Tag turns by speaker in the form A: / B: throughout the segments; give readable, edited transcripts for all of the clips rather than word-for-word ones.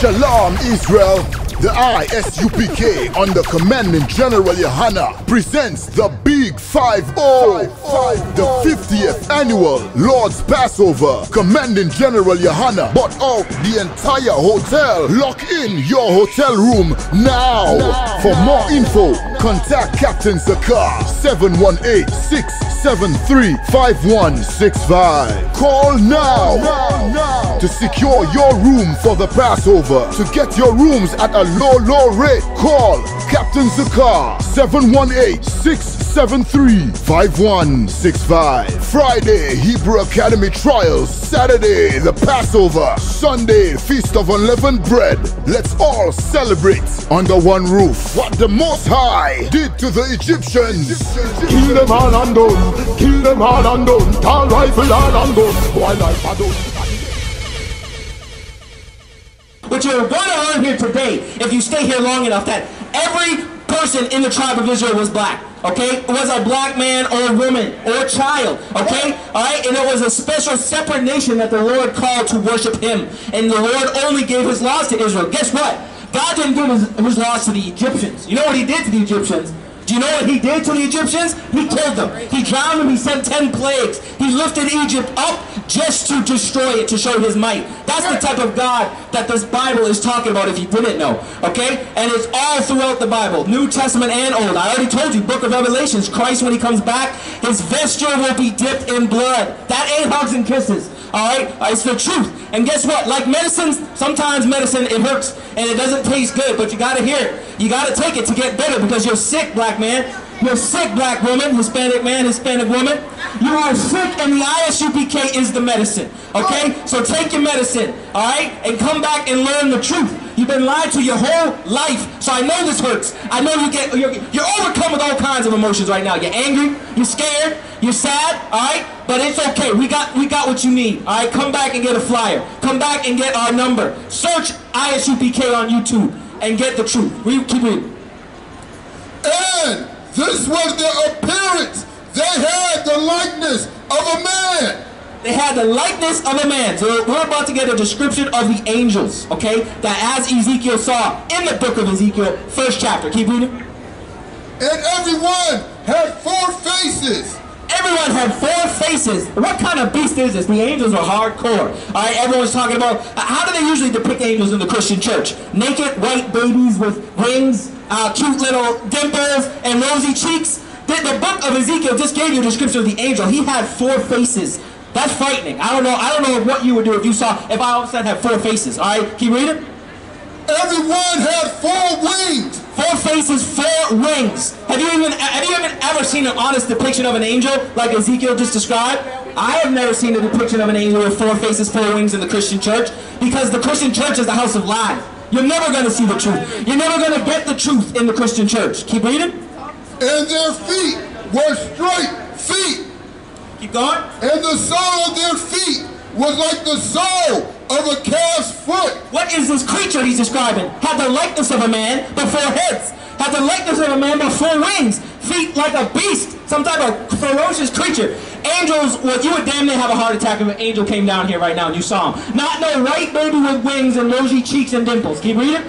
A: Shalom, Israel. The ISUPK under Commanding General Yahanna presents the Big 5-0, the 50th annual Lord's Passover. Commanding General Yahanna bought out the entire hotel. Lock in your hotel room now. For more info, contact Captain Zakar 718-673-5165. Call now to secure your room for the Passover. To get your rooms at a low rate, call Captain Zakar 718-673-5165. Friday, Hebrew Academy Trials. Saturday, the Passover. Sunday, Feast of Unleavened Bread. Let's all celebrate under one roof what the Most High did to the Egyptians.
B: Kill them all and done. Kill them all and done. Tall rifle all and done. Boy like I don't.
C: But you're going to learn here today, if you stay here long enough, that every person in the tribe of Israel was black. Okay? It was a black man or a woman or a child. Okay? Alright? And it was a special separate nation that the Lord called to worship Him. And the Lord only gave His laws to Israel. Guess what? God didn't give his laws to the Egyptians. You know what He did to the Egyptians? Do you know what He did to the Egyptians? He killed them. He drowned them. He sent 10 plagues. He lifted Egypt up just to destroy it, to show His might. That's the type of God that this Bible is talking about, if you didn't know. Okay? And it's all throughout the Bible, New Testament and Old. I already told you, Book of Revelations, Christ, when He comes back, His vesture will be dipped in blood. That ain't hugs and kisses. Alright? It's the truth. And guess what? Like medicine, sometimes medicine, it hurts and it doesn't taste good, but you gotta hear it. You gotta take it to get better, because you're sick, black man. You're sick, black woman, Hispanic man, Hispanic woman. You are sick, and the ISUPK is the medicine. Okay? So take your medicine, alright? And come back and learn the truth. You've been lied to your whole life. So I know this hurts. I know you're overcome with all kinds of emotions right now. You're angry, you're scared, you're sad, alright? But it's okay. We got what you need. Alright? Come back and get a flyer. Come back and get our number. Search ISUPK on YouTube and get the truth. Keep reading.
B: And this was their appearance. They had the likeness of a man.
C: They had the likeness of a man. So we're about to get a description of the angels, okay? That as Ezekiel saw in the book of Ezekiel, 1st chapter. Keep reading.
B: And everyone had 4 faces.
C: Everyone had 4 faces. What kind of beast is this? The angels are hardcore. Alright, everyone's talking about, how do they usually depict angels in the Christian church? Naked white babies with wings, cute little dimples, and rosy cheeks. The book of Ezekiel just gave you a description of the angel. He had 4 faces. That's frightening. I don't know what you would do if you saw, if I all of a sudden had 4 faces. Alright, keep reading.
B: Everyone had 4 wings.
C: 4 faces, 4 wings. Have you even ever seen an honest depiction of an angel like Ezekiel just described? I have never seen a depiction of an angel with 4 faces, 4 wings in the Christian church, because the Christian church is the house of lies. You're never going to see the truth. You're never going to get the truth in the Christian church. Keep reading.
B: And their feet were straight feet.
C: Keep going.
B: And the sole of their feet was like the sole of a calf's foot.
C: What is this creature he's describing? Had the likeness of a man, but 4 heads. Had the likeness of a man, but 4 wings. Feet like a beast. Some type of ferocious creature. Angels, well, you would damn near have a heart attack if an angel came down here right now and you saw him. Not no white baby with wings and rosy cheeks and dimples. Keep reading.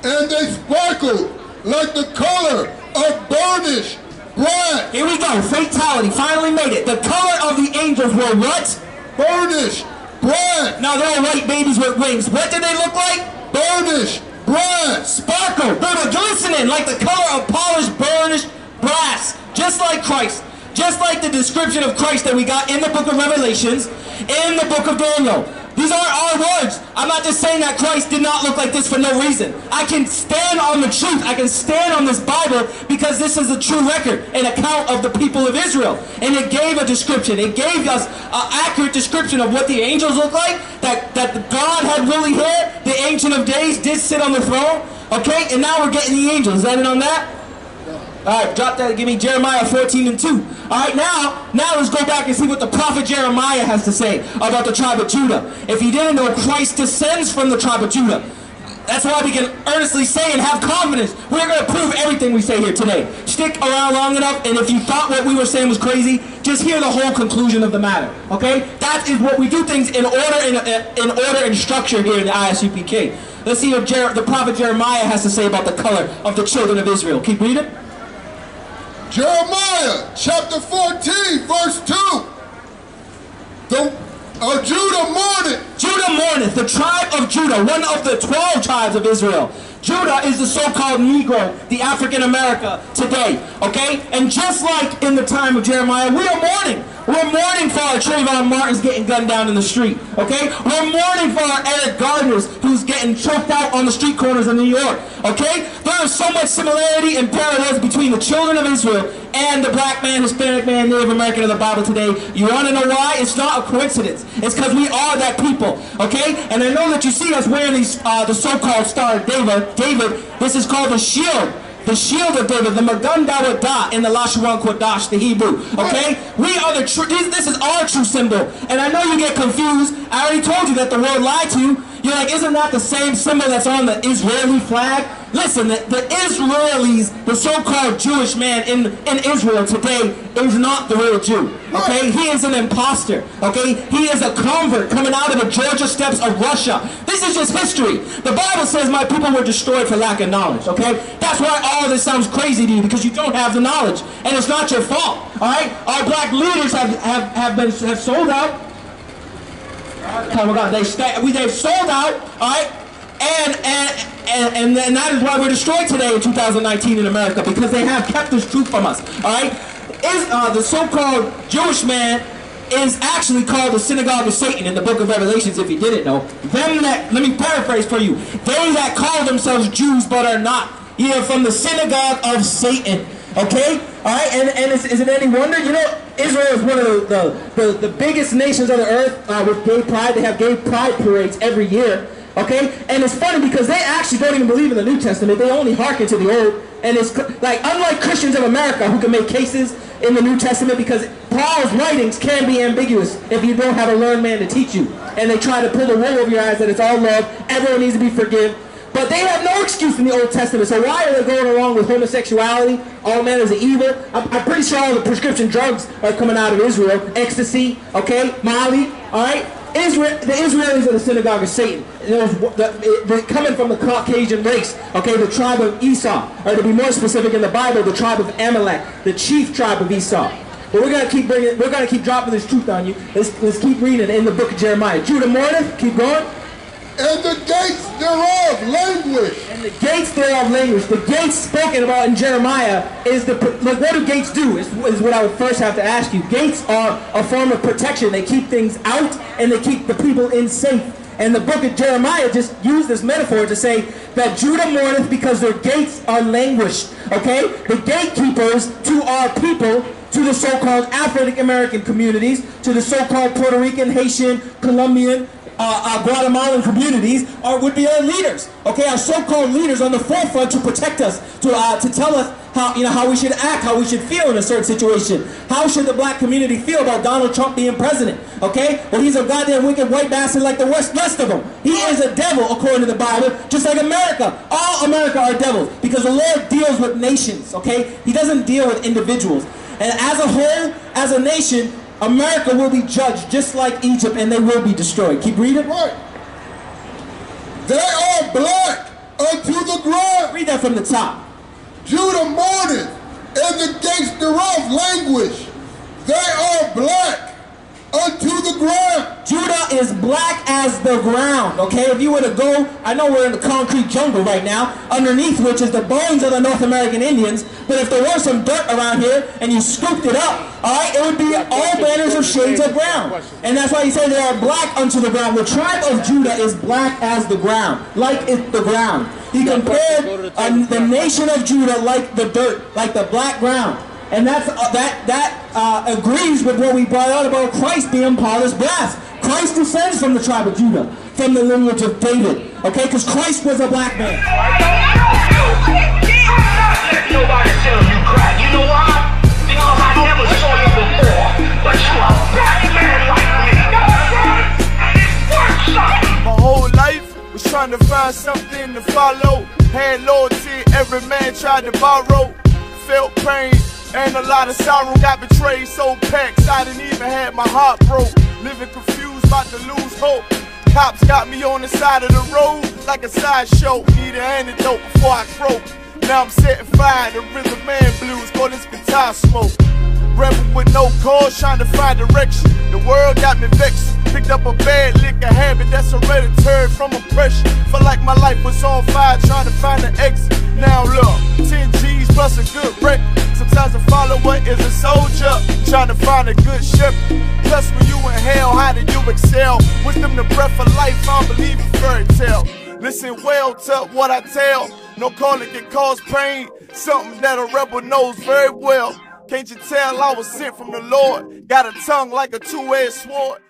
B: And they sparkled like the color of burnished brass.
C: Here we go. Fatality. Finally made it. The color of the angels were what?
B: Burnished brass.
C: Now they're white babies with wings. What did they look like?
B: Burnished brass.
C: Sparkle. They were glistening like the color of polished burnished brass. Just like Christ. Just like the description of Christ that we got in the book of Revelations, in the book of Daniel. These aren't our words. I'm not just saying that Christ did not look like this for no reason. I can stand on the truth. I can stand on this Bible because this is a true record, an account of the people of Israel. And it gave a description. It gave us an accurate description of what the angels look like, that God had really hair, the Ancient of Days did sit on the throne. Okay, and now we're getting the angels. Is that it on that? Alright, drop that and give me Jeremiah 14:2. Alright, now let's go back and see what the prophet Jeremiah has to say about the tribe of Judah. If you didn't know, Christ descends from the tribe of Judah. That's why we can earnestly say and have confidence. We're going to prove everything we say here today. Stick around long enough, and if you thought what we were saying was crazy, just hear the whole conclusion of the matter. Okay? That is what we do things in order and structure here in the ISUPK. Let's see what the prophet Jeremiah has to say about the color of the children of Israel. Keep reading.
B: Jeremiah chapter 14 verse 2. Judah mourneth.
C: Judah mourneth, the tribe of Judah, one of the 12 tribes of Israel. Judah is the so-called Negro, the African America today, okay? And just like in the time of Jeremiah, we are mourning. We're mourning for our Trayvon Martins getting gunned down in the street, okay? We're mourning for our Eric Gardners who's getting choked out on the street corners of New York, okay? There is so much similarity and parallels between the children of Israel and the black man, Hispanic man, Native American of the Bible today. You want to know why? It's not a coincidence. It's because we are that people, okay? And I know that you see us wearing these, the so-called Star of David. This is called the shield. The shield of David, the Magun Dawadah in the Lashuan Kodash, the Hebrew. Okay? We are the true, this is our true symbol. And I know you get confused. I already told you that the world lied to you. You're like, isn't that the same symbol that's on the Israeli flag? Listen, the Israelis, the so-called Jewish man in Israel today is not the real Jew. Okay? He is an imposter. Okay? He is a convert coming out of the Georgia steppes of Russia. This is just history. The Bible says my people were destroyed for lack of knowledge. Okay? That's why all of this sounds crazy to you, because you don't have the knowledge. And it's not your fault. Alright? Our black leaders have sold out. Oh my God, they've sold out, all right, and that is why we're destroyed today in 2019 in America, because they have kept this truth from us, all right. The so-called Jewish man is actually called the synagogue of Satan in the book of Revelations, if you didn't know. Let me paraphrase for you. They that call themselves Jews but are not, ye are from the synagogue of Satan. Okay? Alright? And is it any wonder? You know, Israel is one of the biggest nations on the earth with gay pride. They have gay pride parades every year. Okay? And it's funny because they actually don't even believe in the New Testament. They only hearken to the Old. And it's like, unlike Christians of America who can make cases in the New Testament, because Paul's writings can be ambiguous if you don't have a learned man to teach you. And they try to pull the wool over your eyes that it's all love, everyone needs to be forgiven. But they have no excuse in the Old Testament. So why are they going along with homosexuality, all manners of evil? I'm pretty sure all the prescription drugs are coming out of Israel. Ecstasy, okay, Molly, all right? The Israelis are the synagogue of Satan. They're coming from the Caucasian race, okay, the tribe of Esau. Or to be more specific in the Bible, the tribe of Amalek, the chief tribe of Esau. But we're gonna keep dropping this truth on you. Let's keep reading in the book of Jeremiah. Judah mourneth, keep going.
B: And the gates thereof languish.
C: And the gates thereof languish. The gates spoken about in Jeremiah is like, what do gates do? Is what I would first have to ask you. Gates are a form of protection. They keep things out and they keep the people in safe. And the book of Jeremiah just used this metaphor to say that Judah mourneth because their gates are languished. Okay? The gatekeepers to our people, to the so-called African American communities, to the so-called Puerto Rican, Haitian, Colombian, Guatemalan communities would be our leaders, okay? Our so-called leaders on the forefront to protect us, to tell us how we should act, how we should feel in a certain situation. How should the black community feel about Donald Trump being president, okay? Well, he's a goddamn wicked white bastard like the rest of them. He is a devil according to the Bible, just like America. All America are devils because the Lord deals with nations, okay? He doesn't deal with individuals. And as a whole, as a nation, America will be judged just like Egypt, and they will be destroyed. Keep reading.
B: Right. They are black unto the ground.
C: Read that from the top.
B: Judah mourneth, and the gates thereof languish. They are black unto the ground.
C: Judah is black as the ground, okay? If you were to go, I know we're in the concrete jungle right now, underneath which is the bones of the North American Indians, but if there were some dirt around here and you scooped it up, all right, it would be all manners of shades of brown. And that's why he said they are black unto the ground. The tribe of Judah is black as the ground, like it's the ground. He compared the nation of Judah like the dirt, like the black ground. And that agrees with what we brought out about Christ being Paul's brass. Christ descends from the tribe of Judah, from the lineage of David, okay? Because Christ was a black man.
D: Nobody tell you crack. You know why? Because I never saw you before. But you a black man like me. And it works out.
E: My whole life was trying to find something to follow. Had loyalty, every man tried to borrow. Felt pain and a lot of sorrow. Got betrayed, so packed, I didn't even have my heart broke. Living confused, about to lose hope. Cops got me on the side of the road like a sideshow. Need an antidote before I croak. Now I'm setting fire to rhythm man blues, call this guitar smoke. Rebel with no cause, trying to find direction. The world got me vexed. Picked up a bad liquor habit that's hereditary from oppression. Felt like my life was on fire, trying to find an exit. Now look, 10 G's plus a good wreck. Sometimes a follower is a soldier, trying to find a good shepherd. Plus when you in hell, how do you excel? Wisdom the breath of life, I don't believe in fairy tale. Listen well to what I tell. No calling can cause pain, something that a rebel knows very well. Can't you tell I was sent from the Lord? Got a tongue like a two-edged sword.